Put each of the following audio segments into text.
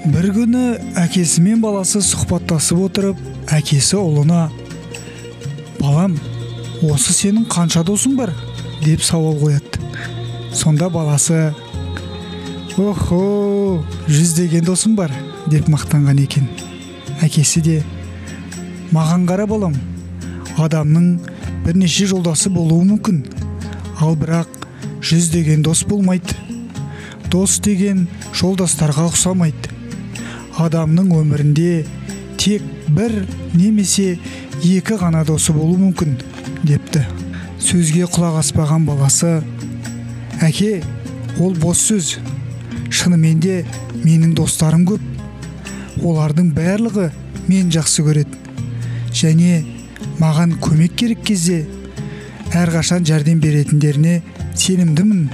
Бір күні әкесі мен баласы сұхбаттасып отырып, әкесі ұлына: «Балам, осы сенің қанша досың бар?» деп сауал қояды. Сонда баласы: «Охо, 100 досым бар» деп мақтанған екен. Әкесі де: «Маған қара балам, адамның бірнеше жолдасы болуы мүмкін, ал бірақ 100 дос болмайды. Дос деген жолдастарға ұқсамайды. Адамның өмірінде тек бір немесе екі ғана досы болуы мүмкін» депті. Сөзге құлақ аспаған баласы: «Әке, ол бос сөз. Шынымен де менің достарым көп. Олардың барлығы мен жақсы көреді. Және маған көмек керек кезде әрқашан жәрдем беретіндеріне сенімдімін»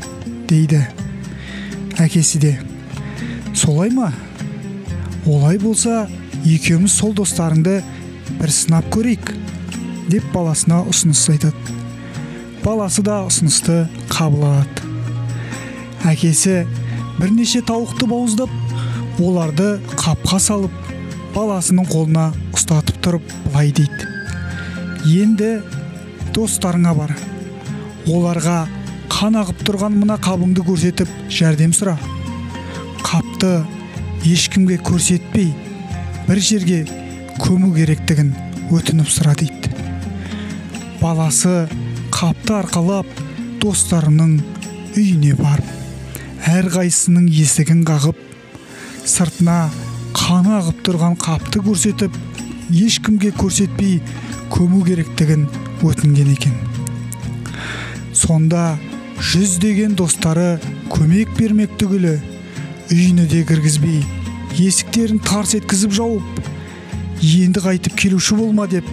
дейді. Әкесі де: «Солай ма? Олай болса, екеуміз сол достарыңды бір сынап көрейік» деп баласына ұсыныс айтады. Баласы да ұсынысты қабыл алады. Әкесі бірнеше тауықты бауыздап, оларды қапқа салып, баласының қолына ұстатып тұрып былай дейді: «Енді достарыңа бар. Оларға қан ағып тұрған мына қабыңды көрсетіп жәрдем сұра. Қапты ешкімге көрсетпей бір жерге көму керектігін өтініп сұра» дейді. Баласы қапты арқалап достарының үйіне барып, әрқайсының есігін қағып, сыртына қаны ағып тұрған қапты көрсетіп, ешкімге көрсетпей көму керектігін өтінген екен. Сонда 100 достары көмек бермек түгілі үйіне де кіргізбей, есіктерін тарс еткізіп жауып, «Енді қайтып келуші болма» деп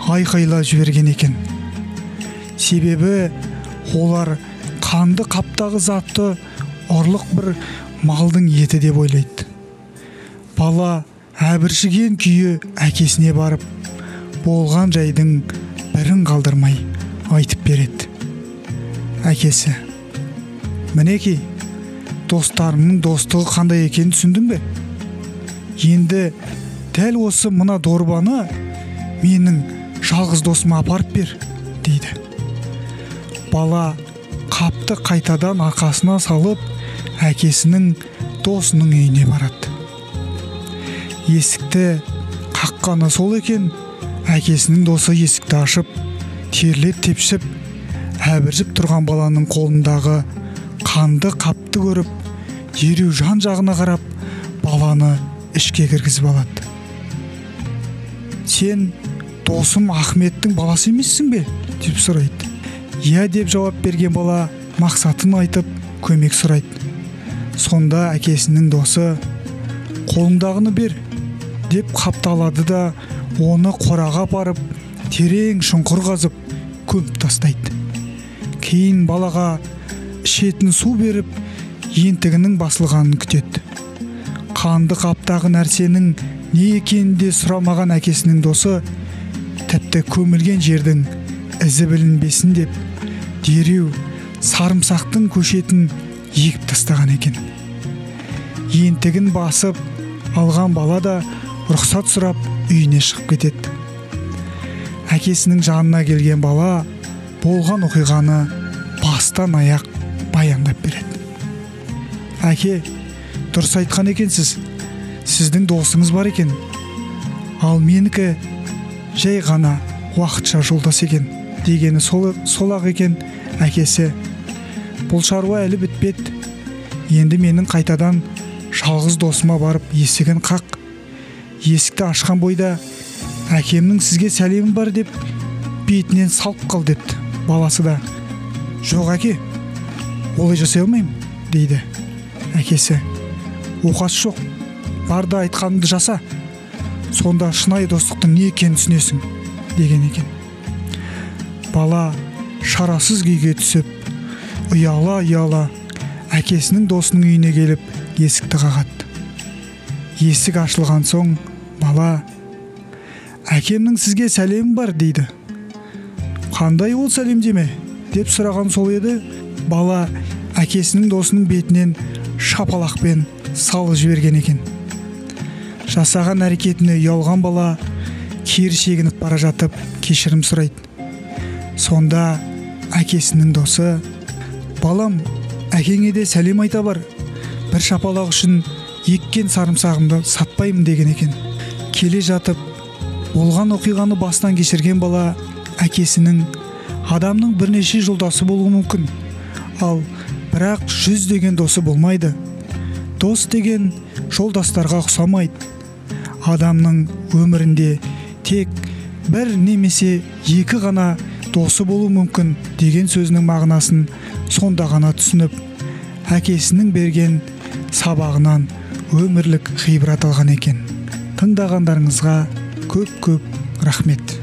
айқайлап жіберген екен. Себебі олар қанды қаптағы затты ұрлық бір малдың еті деп ойлайды. Бала әбіршіген күйі әкесіне барып, болған жайдың бірін қалдырмай айтып береді. Әкесі: «Мінекей, достарымның достығы қандай екенін түсіндің бе? Енді дәл осы мына дорбаны менің жалғыз досыма апарып бер» дейді. Бала қапты қайтадан арқасына салып, әкесінің досының үйіне барады. Есікті қаққаны сол екен, әкесінің досы есікті ашып, терлеп тепшіп, әбіржіп тұрған баланың қолындағы қанды қапты көріп, дереу жан жағына қарап, баланы ішке кіргізіп алады. «Сен досым Ахметтің баласы емессің бе?» деп сұрайды. «Иә» деп жауап берген бала мақсатын айтып, көмек сұрайды. Сонда әкесінің досы: «Қолыңдағыны бер» деп қапты алады да, оны қораға апарып, терең шұңқыр қазып, көміп тастайды. Кейін балаға ішетін су беріп, ентігінің басылғанын күтеді. Қанды қаптағы нәрсенің не екенінде сұрамаған әкесінің досы, тіпті көмілген жердің ізі білінбесін деп, дереу сарымсақтың көшетін егіп тастаған екен. Ентігін басып алған бала да рұқсат сұрап үйіне шығып кетеді. Әкесінің жанына келген бала болған оқиғаны бастан аяқ баяндап береді. «Әке, дұрыс айтқан екенсіз. Сіздің досыңыз бар екен. Ал менікі жай ғана уақытша жолдас екен» дегені сол-ақ екен. Әкесі: «Бұл шаруа әлі бітпеді. Енді менің қайтадан жалғыз досыма барып есігін қақ. Есікті ашқан бойда әкемнің сізге сәлемі бар деп бетінен салып қал» депті. Баласы да: «Жоқ әке, олай жасай алмаймын» дейді. Әкесі: «Оқасы жоқ, бар да айтқаныңды жаса. Сонда шынайы достықтың не екенін түсінесің» деген екен. Бала шарасыз күйге түсіп, ұяла әкесінің досының үйіне келіп есікті қағады. Есік ашылған соң бала: «Әкемнің сізге сәлемі бар» дейді. «Қандай ол сәлемдеме?» деп сұраған сол еді. Бала әкесінің досының бетінен шапалақпен салып жіберген екен. жасаған әрекетіне ұялған бала кері шегініп бара жатып кешірім сұрайды. Сонда әкесінің досы: балам, әкеңе де сәлем айта бар, бір шапалақ үшін еккен сарымсағымды сатпаймын деген екен. Келе жатып болған оқиғаны бастан кешірген бала әкесінің адамның бірнеше жолдасы болуы мүмкін, ал бірақ 100 деген досы болмайды. Дос деген жолдастарға ұқсамайды. Адамның өмірінде тек бір немесе екі ғана досы болуы мүмкін деген сөзінің мағынасын сонда ғана түсініп, әкесінің берген сабағынан өмірлік ғибрат алған екен. Тыңдағандарыңызға көп рахмет.